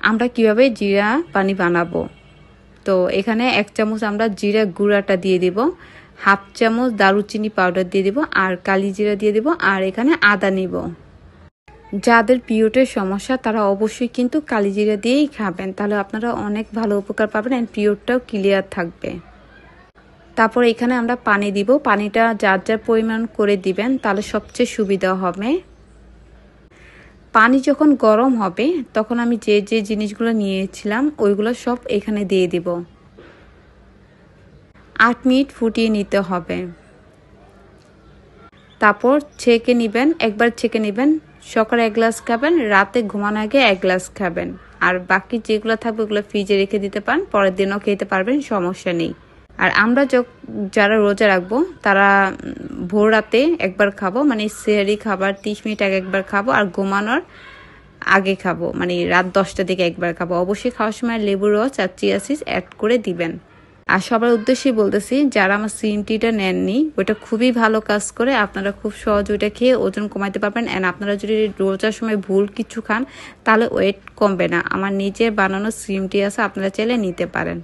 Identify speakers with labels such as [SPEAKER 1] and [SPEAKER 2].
[SPEAKER 1] আমরা কিভাবে জিরা পানি বানাবো। তো এখানে 1 চামচ আমরা জিরা গুঁড়াটা দিয়ে দিব, 1/2 চামচ দারুচিনি পাউডার দিয়ে দিব, আর কালি জিরা দিয়ে দিব, আর এখানে আদা নিব। যাদের পিরিয়ডের সমস্যা তারা অবশ্যই কিন্তু কালি জিরা দিয়েই খাবেন, তাহলে আপনারা অনেক ভালো উপকার পাবেন এন্ড পিরিয়ডটাও ক্লিয়ার থাকবে। তারপর এখানে আমরা পানি দিব, পানিটা যার যার পরিমাণ করে দিবেন তাহলে সবচেয়ে সুবিধা হবে। পানি যখন গরম হবে তখন আমি যে যে জিনিসগুলো নিয়েছিলাম ওইগুলো সব এখানে দিয়ে দিব। 8 মিনিট ফুটিয়ে নিতে হবে। তারপর ছেঁকে নেবেন, একবার ছেঁকে নেবেন। সকালে 1 গ্লাস খাবেন, রাতে ঘুমানোর আগে 1 গ্লাস খাবেন, আর বাকি যেগুলো থাকবে ওগুলো ফ্রিজে রেখে দিতে পারেন, পরের দিনও খেতে পারবেন, সমস্যা নেই। আর আমরা যারা রোজা রাখবো তারা ভোর রাতে একবার খাবো, মানে সেহরি খাবার 30 মিনিট আগে একবার খাবো, আর ঘুমানোর আগে খাবো, মানে রাত 10টার দিকে একবার খাবো। অবশ্যই খাওয়ার সময় লেবুর রস আর চিয়া সিডস অ্যাড করে দিবেন। আর সবার উদ্দেশ্যে বলতেছি, যারা আমার স্লিম টিটা নেননি ওইটা খুবই ভালো কাজ করে, আপনারা খুব সহজ ওইটা খেয়ে ওজন কমাতে পারবেন। অ্যান্ড আপনারা যদি রোজার সময় ভুল কিছু খান তাহলে ওয়েট কমবে না। আমার নিজের বানানো স্লিম টি আছে, আপনারা চাইলে নিতে পারেন।